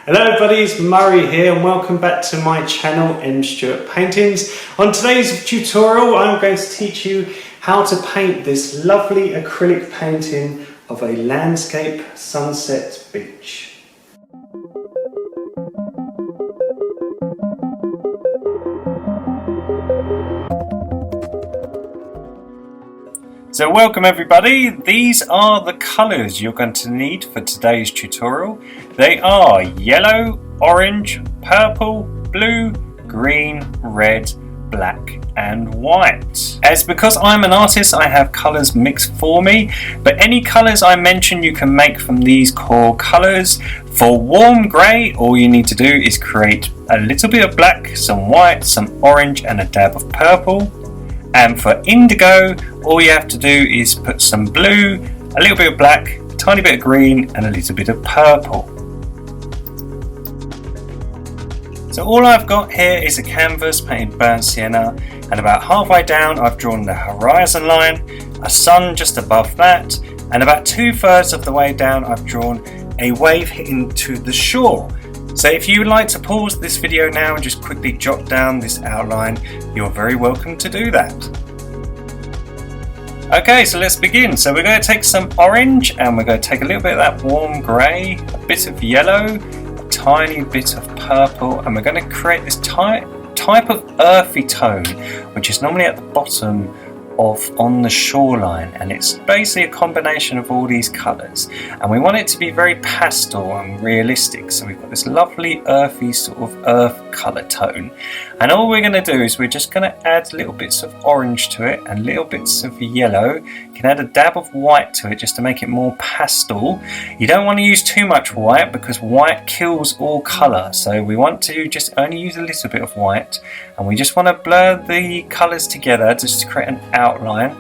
Hello everybody, it's Murray here and welcome back to my channel M Stewart Paintings. On today's tutorial I'm going to teach you how to paint this lovely acrylic painting of a landscape sunset beach. So welcome everybody, these are the colours you're going to need for today's tutorial. They are yellow, orange, purple, blue, green, red, black and white. As because I'm an artist I have colours mixed for me, but any colours I mention you can make from these core colours. For warm grey all you need to do is create a little bit of black, some white, some orange and a dab of purple. And for indigo, all you have to do is put some blue, a little bit of black, a tiny bit of green and a little bit of purple. So all I've got here is a canvas painted burnt sienna, and about halfway down I've drawn the horizon line, a sun just above that, and about 2/3 of the way down I've drawn a wave hitting to the shore. So if you would like to pause this video now and just quickly jot down this outline, you're very welcome to do that. Okay, so let's begin. So we're going to take some orange and we're going to take a little bit of that warm grey, a bit of yellow, a tiny bit of purple, and we're going to create this type of earthy tone, which is normally at the bottom of on the shoreline, and it's basically a combination of all these colours, and we want it to be very pastel and realistic. So we've got this lovely earthy sort of earth colour tone, and all we're going to do is we're just going to add little bits of orange to it and little bits of yellow. You can add a dab of white to it just to make it more pastel. You don't want to use too much white because white kills all colour, so we want to just only use a little bit of white, and we just want to blur the colours together just to create an outline.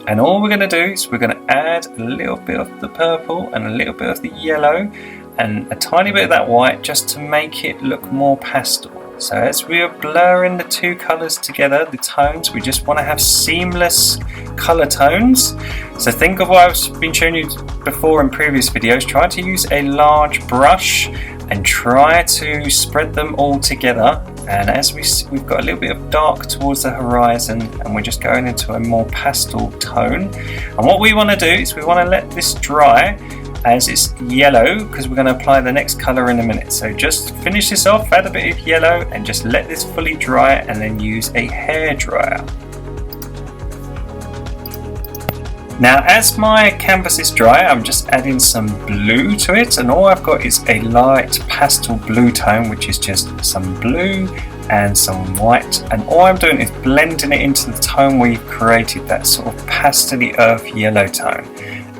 And all we're going to do is we're going to add a little bit of the purple and a little bit of the yellow and a tiny bit of that white just to make it look more pastel. So as we are blurring the two colours together, the tones, we just want to have seamless colour tones. So think of what I've been showing you before in previous videos. Try to use a large brush and try to spread them all together. And as we've got a little bit of dark towards the horizon and we're just going into a more pastel tone. And what we want to do is we want to let this dry as it's yellow, because we're going to apply the next colour in a minute. So just finish this off, add a bit of yellow and just let this fully dry, and then use a hairdryer. Now as my canvas is dry, I'm just adding some blue to it, and all I've got is a light pastel blue tone, which is just some blue and some white, and all I'm doing is blending it into the tone we've created, that sort of pastel-y earth yellow tone.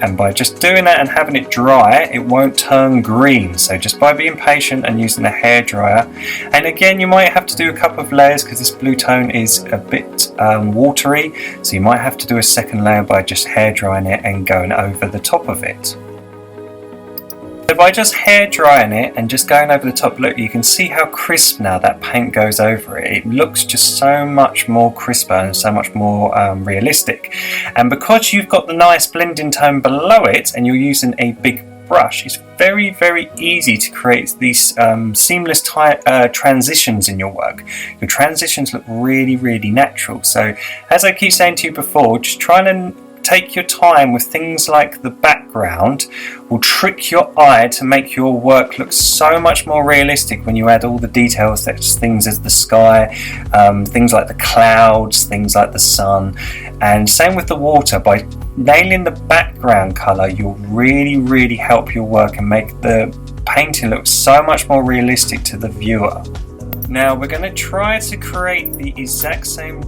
And by just doing that and having it dry, it won't turn green. So just by being patient and using a hairdryer. And again, you might have to do a couple of layers because this blue tone is a bit watery. So you might have to do a second layer by just hairdrying it and going over the top of it. So by just hair drying it and just going over the top, look, you can see how crisp now that paint goes over it. It looks just so much more crisper and so much more realistic. And because you've got the nice blending tone below it and you're using a big brush, it's very, very easy to create these seamless transitions in your work. Your transitions look really, really natural. So as I keep saying to you before, just try and take your time with things like the background. Will trick your eye to make your work look so much more realistic when you add all the details, such things as the sky, things like the clouds, things like the sun, and same with the water. By nailing the background colour, you'll really, really help your work and make the painting look so much more realistic to the viewer. Now we're going to try to create the exact same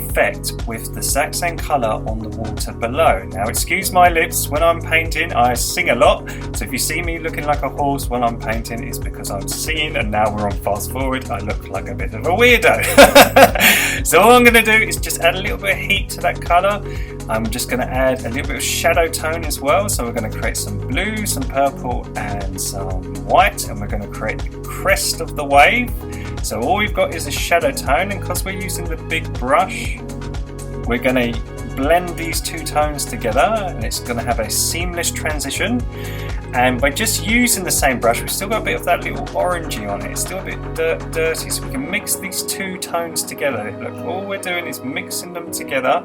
effect with the exact same colour on the water below. Now excuse my lips, when I'm painting I sing a lot, so if you see me looking like a horse when I'm painting, it's because I'm singing, and now we're on fast forward, I look like a bit of a weirdo. So all I'm going to do is just add a little bit of heat to that colour. I'm just going to add a little bit of shadow tone as well, so we're going to create some blue, some purple and some white, and we're going to create the crest of the wave. So all we've got is a shadow tone, and because we're using the big brush, we're going to blend these two tones together, and it's going to have a seamless transition. And by just using the same brush, we've still got a bit of that little orangey on it. It's still a bit dirty, so we can mix these two tones together. Look, all we're doing is mixing them together,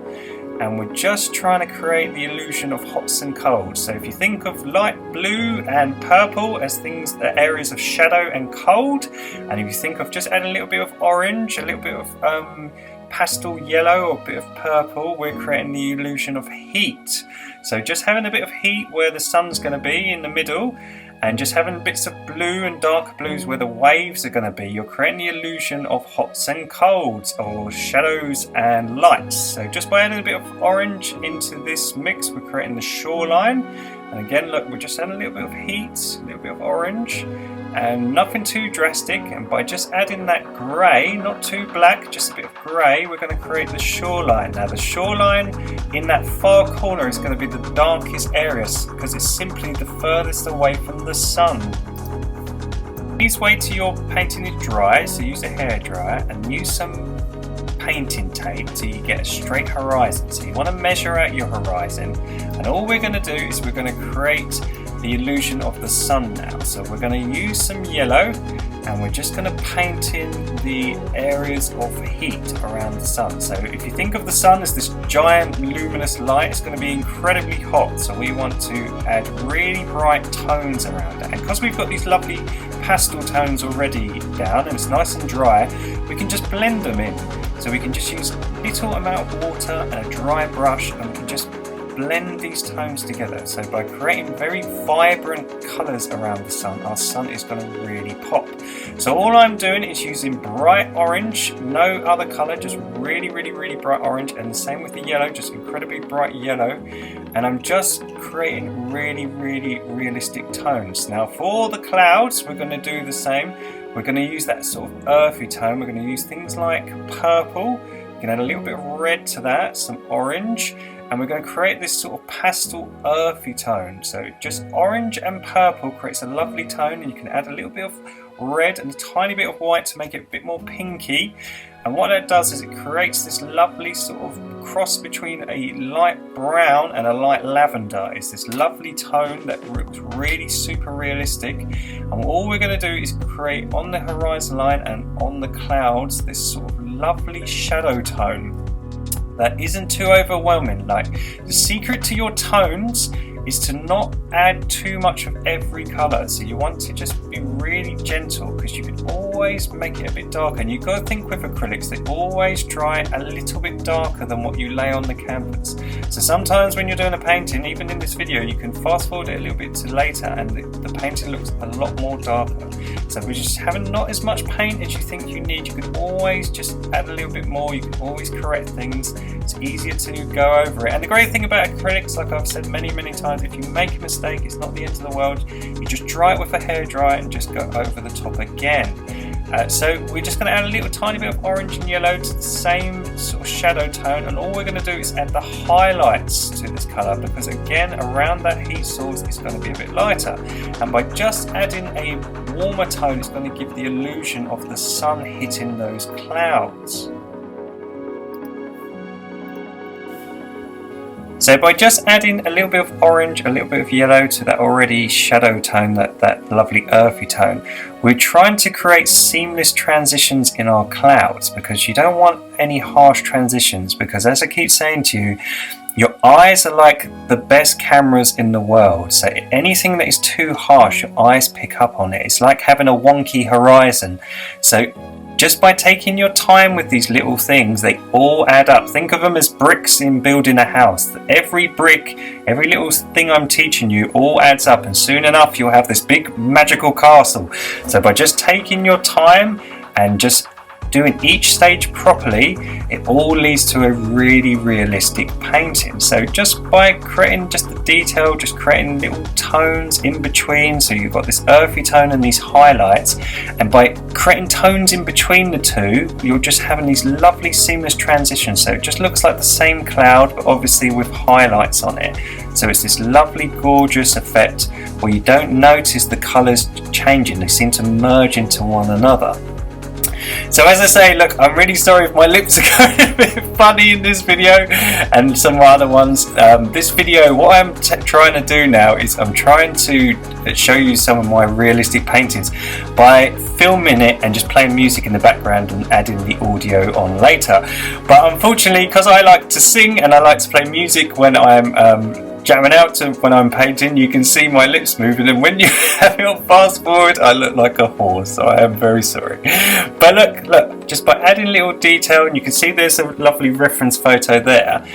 and we're just trying to create the illusion of hots and colds. So if you think of light blue and purple as things, the areas of shadow and cold, and if you think of just adding a little bit of orange, a little bit of pastel yellow or a bit of purple, we're creating the illusion of heat. So just having a bit of heat where the sun's going to be in the middle, and just having bits of blue and darker blues where the waves are going to be, you're creating the illusion of hots and colds, or shadows and lights. So just by adding a bit of orange into this mix, we're creating the shoreline. And again, look, we're just adding a little bit of heat, a little bit of orange, and nothing too drastic. And by just adding that grey, not too black, just a bit of grey, we're going to create the shoreline. Now the shoreline in that far corner is going to be the darkest areas, because it's simply the furthest away from the sun. Please wait till your painting is dry, so use a hairdryer and use some painting tape till you get a straight horizon. So you want to measure out your horizon, and all we're going to do is we're going to create the illusion of the sun now. So we're going to use some yellow, and we're just going to paint in the areas of heat around the sun. So if you think of the sun as this giant luminous light, it's going to be incredibly hot, so we want to add really bright tones around it. And because we've got these lovely pastel tones already down and it's nice and dry, we can just blend them in. So we can just use a little amount of water and a dry brush, and we can just blend these tones together. So by creating very vibrant colours around the sun, our sun is going to really pop. So all I'm doing is using bright orange, no other colour, just really bright orange, and the same with the yellow, just incredibly bright yellow. And I'm just creating really realistic tones. Now for the clouds, we're going to do the same. We're going to use that sort of earthy tone. We're going to use things like purple. You can add a little bit of red to that, some orange, and we're going to create this sort of pastel earthy tone. So just orange and purple creates a lovely tone, and you can add a little bit of red and a tiny bit of white to make it a bit more pinky. And what that does is it creates this lovely sort of cross between a light brown and a light lavender. It's this lovely tone that looks really super realistic. And all we're going to do is create on the horizon line and on the clouds this sort of lovely shadow tone that isn't too overwhelming. Like, the secret to your tones is to not add too much of every colour. So you want to just be really gentle, because you can always make it a bit darker. And you've got to think with acrylics, they always dry a little bit darker than what you lay on the canvas. So sometimes when you're doing a painting, even in this video, you can fast forward it a little bit to later, and the painting looks a lot more darker. So if we're just having not as much paint as you think you need, you can always just add a little bit more. You can always correct things. It's easier to go over it. And the great thing about acrylics, like I've said many times, if you make a mistake, it's not the end of the world. You just dry it with a hairdryer and just go over the top again. So we're just going to add a little tiny bit of orange and yellow to the same sort of shadow tone, and all we're going to do is add the highlights to this colour, because again, around that heat source it's going to be a bit lighter. And by just adding a warmer tone, it's going to give the illusion of the sun hitting those clouds. So by just adding a little bit of orange, a little bit of yellow to that already shadow tone, that lovely earthy tone, we're trying to create seamless transitions in our clouds, because you don't want any harsh transitions, because as I keep saying to you, your eyes are like the best cameras in the world. So anything that is too harsh, your eyes pick up on it. It's like having a wonky horizon. So just by taking your time with these little things, they all add up. Think of them as bricks in building a house. Every brick, every little thing I'm teaching you all adds up, and soon enough you'll have this big magical castle. So by just taking your time and just doing each stage properly, it all leads to a really realistic painting. So just by creating just the detail, just creating little tones in between, so you've got this earthy tone and these highlights, and by creating tones in between the two, you're just having these lovely seamless transitions. So it just looks like the same cloud, but obviously with highlights on it. So it's this lovely gorgeous effect where you don't notice the colours changing, they seem to merge into one another. So as I say, look, I'm really sorry if my lips are going a bit funny in this video and some other ones. This video, what I'm trying to do now is I'm trying to show you some of my realistic paintings by filming it and just playing music in the background and adding the audio on later. But unfortunately, because I like to sing and I like to play music when I'm jamming out to when I'm painting, you can see my lips moving, and when you have it on fast forward I look like a horse, so I am very sorry. But look, just by adding little detail, and you can see there's a lovely reference photo there,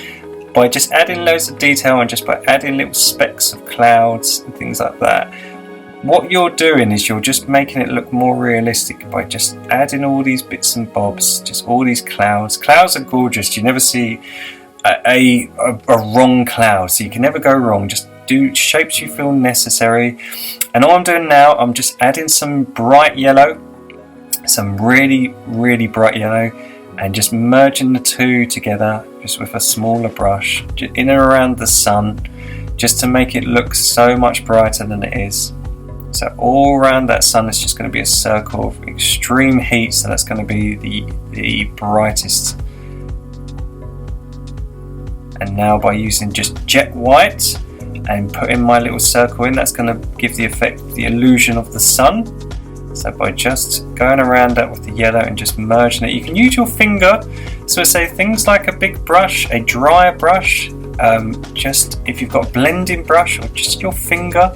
by just adding loads of detail and just by adding little specks of clouds and things like that, what you're doing is you're just making it look more realistic by just adding all these bits and bobs, just all these clouds. Clouds are gorgeous, you never see a wrong cloud, so you can never go wrong. Just do shapes you feel necessary. And all I'm doing now, I'm just adding some bright yellow, some really bright yellow, and just merging the two together just with a smaller brush in and around the sun, just to make it look so much brighter than it is. So all around that sun is just going to be a circle of extreme heat, so that's going to be the brightest. And now by using just jet white and putting my little circle in, that's going to give the effect, the illusion of the sun. So by just going around that with the yellow and just merging it, you can use your finger. So say things like a big brush, a dryer brush, just if you've got a blending brush, or just your finger.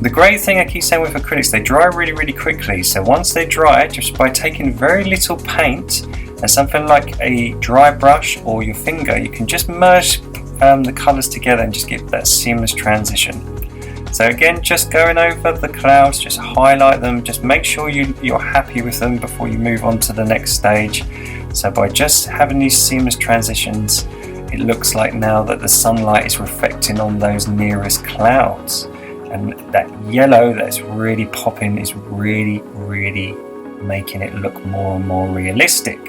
The great thing I keep saying with acrylics, they dry really quickly. So once they dry, just by taking very little paint and something like a dry brush or your finger, you can just merge the colours together and just get that seamless transition. So again, just going over the clouds, just highlight them, just make sure you're happy with them before you move on to the next stage. So by just having these seamless transitions, it looks like now that the sunlight is reflecting on those nearest clouds. And that yellow that's really popping is really making it look more and more realistic.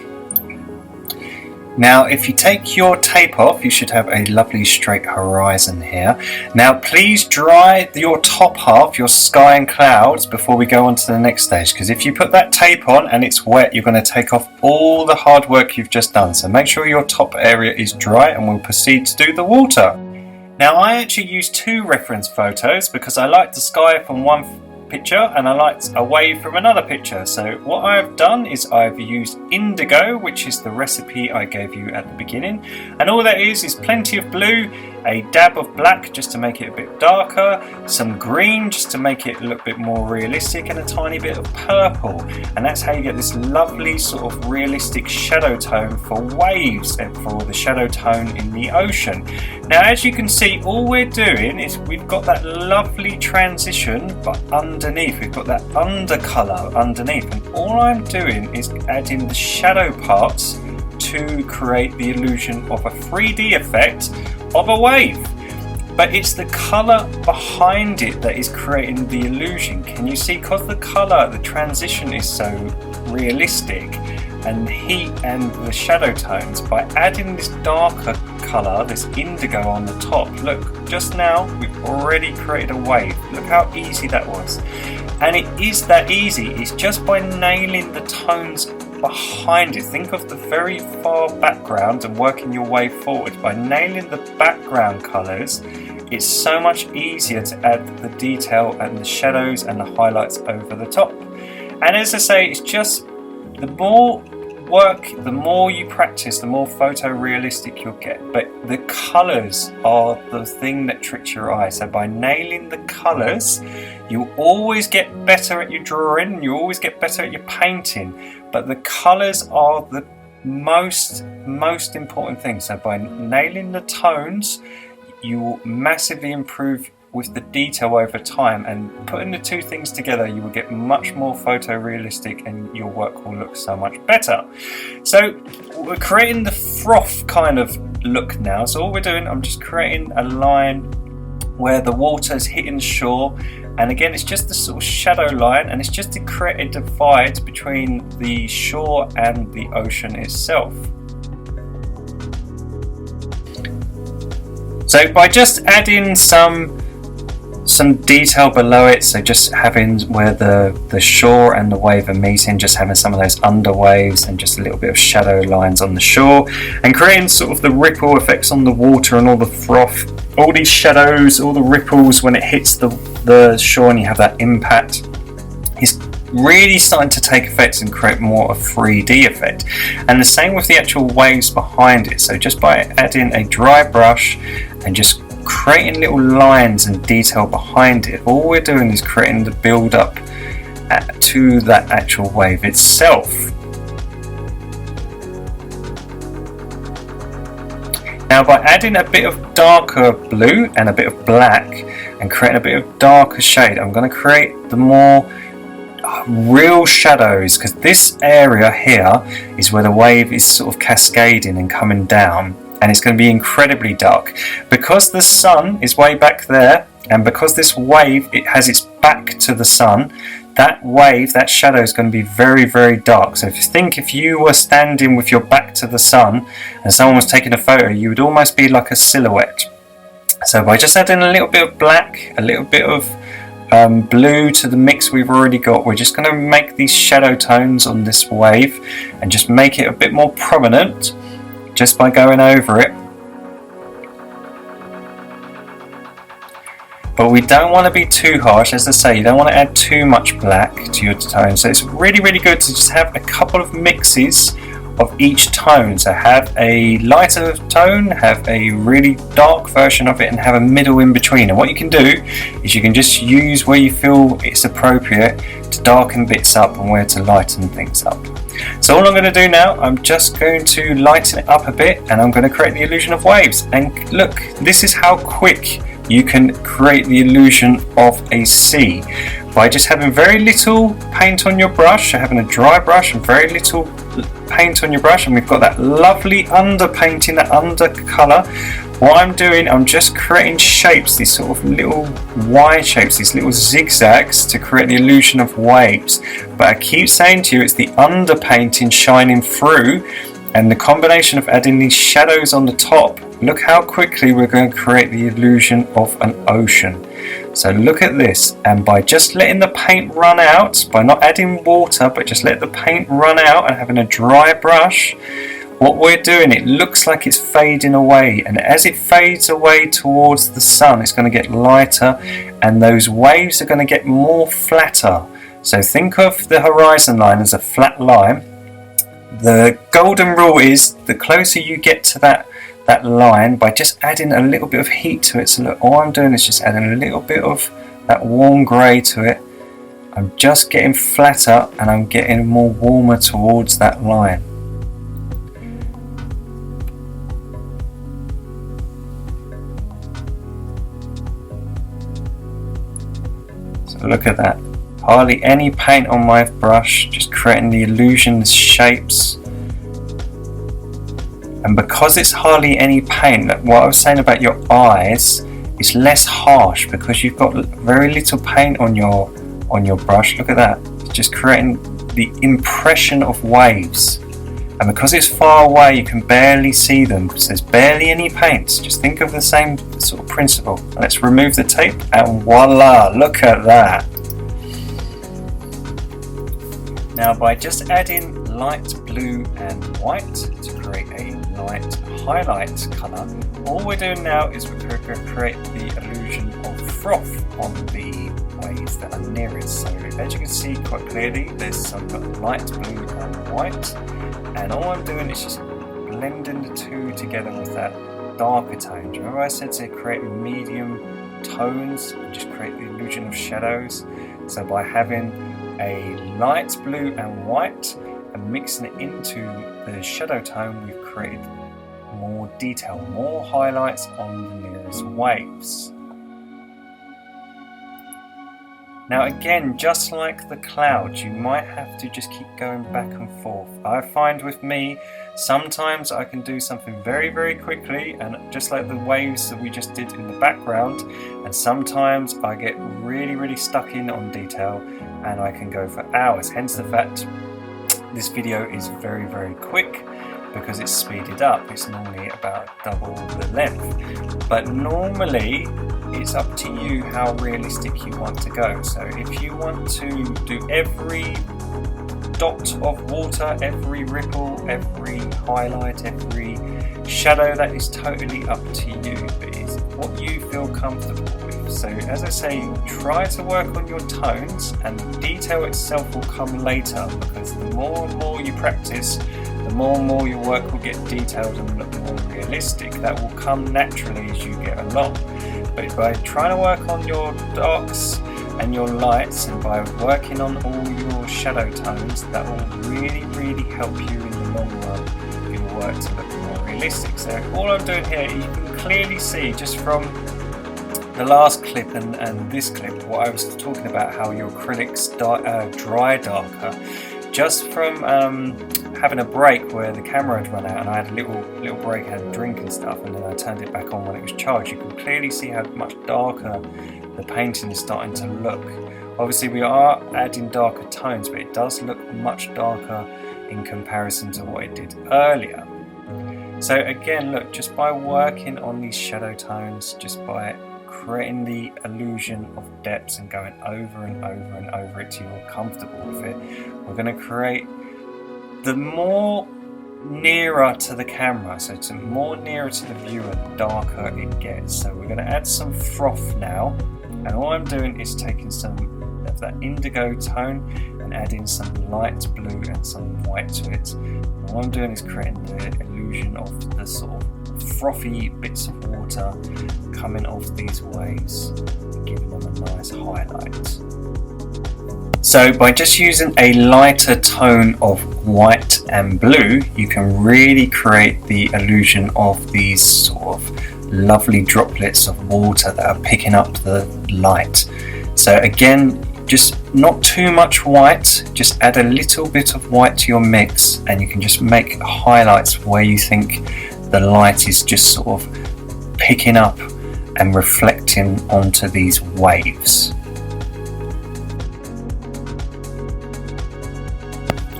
Now if you take your tape off, you should have a lovely straight horizon here. Now please dry your top half, your sky and clouds, before we go on to the next stage, because if you put that tape on and it's wet, you're going to take off all the hard work you've just done. So make sure your top area is dry and we'll proceed to do the water. Now I actually use two reference photos because I like the sky from one picture and I like a wave from another picture. So what I've done is I've used indigo, which is the recipe I gave you at the beginning, and all that is plenty of blue, a dab of black just to make it a bit darker, some green just to make it look a bit more realistic, and a tiny bit of purple, and that's how you get this lovely sort of realistic shadow tone for waves and for the shadow tone in the ocean. Now as you can see, all we're doing is we've got that lovely transition, but underneath we've got that undercolor underneath, and all I'm doing is adding the shadow parts to create the illusion of a 3D effect of a wave. But it's the colour behind it that is creating the illusion. Can you see? Because the colour, the transition is so realistic, and the heat and the shadow tones, by adding this darker colour, this indigo on the top, look, just now we've already created a wave. Look how easy that was. And it is that easy, it's just by nailing the tones behind it. Think of the very far background and working your way forward. By nailing the background colours, it's so much easier to add the detail and the shadows and the highlights over the top. And as I say, it's just the more work, the more you practice, the more photorealistic you'll get. But the colours are the thing that tricks your eye. So by nailing the colours, you'll always get better at your drawing, you always get better at your painting. But the colours are the most important thing. So by nailing the tones, you will massively improve with the detail over time, and putting the two things together, you will get much more photorealistic and your work will look so much better. So we're creating the froth kind of look now. So all we're doing, I'm just creating a line where the water's hitting shore, and again it's just the sort of shadow line, and it's just to create a divide between the shore and the ocean itself. So by just adding some some detail below it, so just having where the shore and the wave are meeting, just having some of those under waves and just a little bit of shadow lines on the shore, and creating sort of the ripple effects on the water and all the froth, all these shadows, all the ripples when it hits the shore and you have that impact. It's really starting to take effect and create more of a 3D effect. And the same with the actual waves behind it. So just by adding a dry brush and just creating little lines and detail behind it, all we're doing is creating the build up to that actual wave itself. Now by adding a bit of darker blue and a bit of black and creating a bit of darker shade, I'm going to create the more real shadows, because this area here is where the wave is sort of cascading and coming down, and it's going to be incredibly dark because the sun is way back there, and because this wave, it has its back to the sun. That wave, that shadow is going to be very, very dark. So if you were standing with your back to the sun and someone was taking a photo, you would almost be like a silhouette. So by just adding a little bit of black, a little bit of blue to the mix we've already got, we're just going to make these shadow tones on this wave and just make it a bit more prominent just by going over it. But we don't want to be too harsh. As I say, you don't want to add too much black to your tone, so it's really, really good to just have a couple of mixes of each tone. So have a lighter tone, have a really dark version of it, and have a middle in between. And what you can do is you can just use where you feel it's appropriate to darken bits up and where to lighten things up. So all I'm going to do now, I'm just going to lighten it up a bit, and I'm going to create the illusion of waves. And look, this is how quick you can create the illusion of a sea by just having very little paint on your brush, having a dry brush and very little paint on your brush, and we've got that lovely underpainting, that undercolor. What I'm doing, I'm just creating shapes, these sort of little Y shapes, these little zigzags to create the illusion of waves. But I keep saying to you, it's the underpainting shining through, and the combination of adding these shadows on the top. Look how quickly we're going to create the illusion of an ocean. So look at this, and by just letting the paint run out, by not adding water but just let the paint run out and having a dry brush, what we're doing, it looks like it's fading away, and as it fades away towards the sun, it's going to get lighter and those waves are going to get more flatter. So think of the horizon line as a flat line. The golden rule is the closer you get to that line by just adding a little bit of heat to it. So look, all I'm doing is just adding a little bit of that warm grey to it. I'm just getting flatter and I'm getting more warmer towards that line. So look at that. Hardly any paint on my brush, just creating the illusions, shapes. And because it's hardly any paint, what I was saying about your eyes is less harsh because you've got very little paint on your brush. Look at that. It's just creating the impression of waves. And because it's far away, you can barely see them because there's barely any paint. Just think of the same sort of principle. Let's remove the tape and voila, look at that. Now by just adding light blue and white to create a light highlight colour, all we're doing now is we're going to create the illusion of froth on the waves that are nearest. So as you can see quite clearly, there's some light blue and white, and all I'm doing is just blending the two together with that darker tone. Do you remember I said to create medium tones and just create the illusion of shadows? So by having a light blue and white and mixing it into the shadow tone, we've created more detail, more highlights on the nearest waves. Now again, just like the clouds, you might have to just keep going back and forth. I find with me, sometimes I can do something very, very quickly, and just like the waves that we just did in the background, and sometimes I get really, really stuck in on detail and I can go for hours. Hence the fact this video is very, very quick because it's speeded up. It's normally about double the length. But normally it's up to you how realistic you want to go. So if you want to do every dot of water, every ripple, every highlight, every shadow, that is totally up to you, but it's what you feel comfortable with. So as I say, try to work on your tones, and the detail itself will come later, because the more and more you practice, the more and more your work will get detailed and look more realistic. That will come naturally as you get along. But by trying to work on your darks and your lights, and by working on all your shadow tones, that will really, really help you in the long run for your work to look more realistic. So all I'm doing here, you can clearly see just from the last clip and this clip, what I was talking about, how your acrylics dry darker, just from having a break where the camera had run out and I had a little break, I had a drink and stuff, and then I turned it back on when it was charged. You can clearly see how much darker the painting is starting to look. Obviously we are adding darker tones, but it does look much darker in comparison to what it did earlier. So again, look, just by working on these shadow tones, just by creating the illusion of depths and going over and over and over it till you're comfortable with it, we're going to create the more nearer to the camera, so it's more nearer to the viewer, the darker it gets. So we're going to add some froth now, and all I'm doing is taking some of that indigo tone and adding some light blue and some white to it. And all I'm doing is creating the illusion of the sort of frothy bits of water coming off these waves, giving them a nice highlight. So by just using a lighter tone of white and blue, you can really create the illusion of these sort of lovely droplets of water that are picking up the light. So again, just not too much white, just add a little bit of white to your mix, and you can just make highlights where you think the light is just sort of picking up and reflecting onto these waves.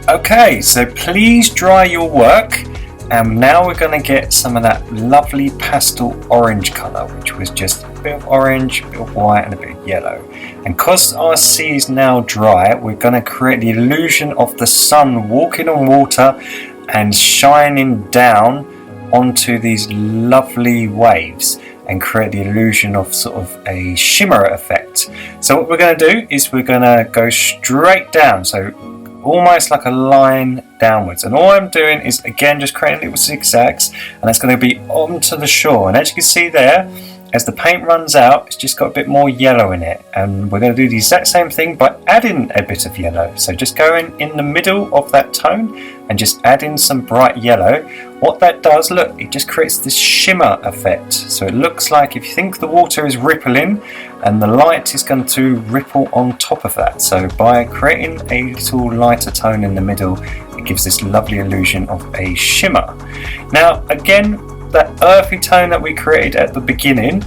Okay, so please dry your work, and now we're going to get some of that lovely pastel orange colour, which was just a bit of orange, a bit of white and a bit of yellow. And because our sea is now dry, we're going to create the illusion of the sun walking on water and shining down onto these lovely waves, and create the illusion of sort of a shimmer effect. So what we're going to do is we're going to go straight down, so almost like a line downwards, and all I'm doing is again just creating little zigzags, and it's going to be onto the shore. And as you can see there, as the paint runs out, it's just got a bit more yellow in it, and we're going to do the exact same thing by adding a bit of yellow. So just going in the middle of that tone and just adding some bright yellow. What that does, look, it just creates this shimmer effect. So it looks like if you think the water is rippling, and the light is going to ripple on top of that. So by creating a little lighter tone in the middle, it gives this lovely illusion of a shimmer. Now again, that earthy tone that we created at the beginning,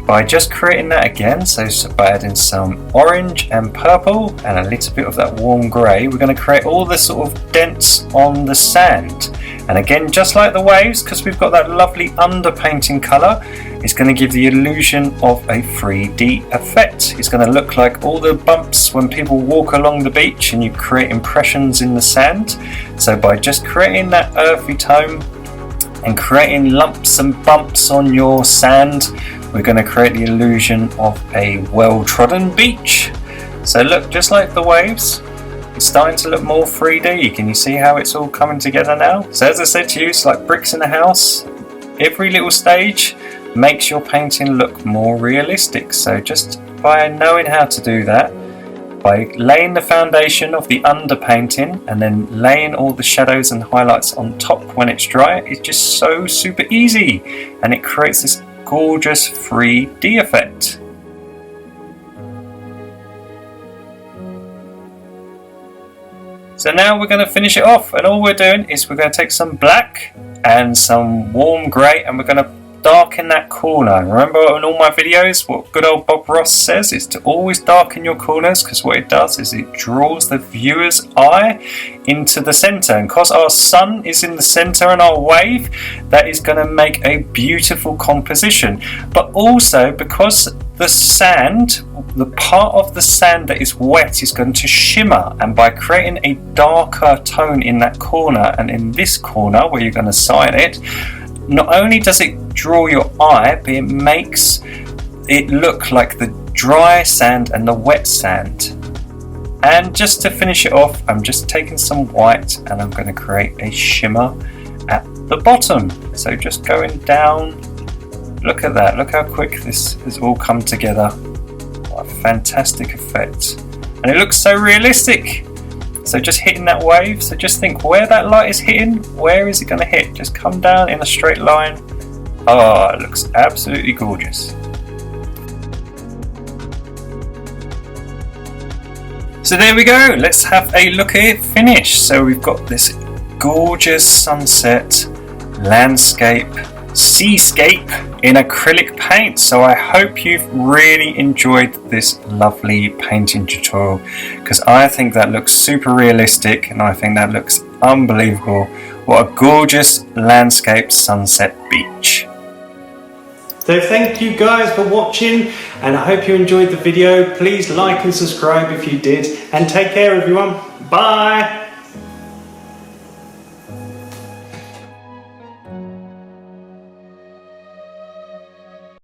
by just creating that again, so by adding some orange and purple and a little bit of that warm grey, we're going to create all the sort of dents on the sand. And again, just like the waves, because we've got that lovely underpainting colour, it's going to give the illusion of a 3D effect. It's going to look like all the bumps when people walk along the beach and you create impressions in the sand. So by just creating that earthy tone and creating lumps and bumps on your sand, we're going to create the illusion of a well-trodden beach. So look, just like the waves, it's starting to look more 3D. Can you see how it's all coming together now? So as I said to you, it's like bricks in a house. Every little stage makes your painting look more realistic. So just by knowing how to do that, by laying the foundation of the underpainting and then laying all the shadows and highlights on top when it's dry, it's just so super easy, and it creates this gorgeous 3D effect. So now we're going to finish it off, and all we're doing is we're going to take some black and some warm grey, and we're going to darken that corner. Remember in all my videos what good old Bob Ross says is to always darken your corners, because what it does is it draws the viewer's eye into the center, and because our sun is in the center and our wave, that is going to make a beautiful composition. But also because the sand, the part of the sand that is wet, is going to shimmer, and by creating a darker tone in that corner and in this corner where you're going to sign it, not only does it draw your eye, but it makes it look like the dry sand and the wet sand. And just to finish it off, I'm just taking some white and I'm going to create a shimmer at the bottom. So just going down, look at that, look how quick this has all come together. What a fantastic effect. And it looks so realistic. So just hitting that wave, so just think where that light is hitting, where is it going to hit? Just come down in a straight line. Oh, it looks absolutely gorgeous. So there we go, let's have a look at it finished. So we've got this gorgeous sunset, landscape, seascape in acrylic paint. So I hope you've really enjoyed this lovely painting tutorial, because I think that looks super realistic and I think that looks unbelievable. What a gorgeous landscape sunset beach. So thank you guys for watching, and I hope you enjoyed the video. Please like and subscribe if you did, and take care everyone. Bye.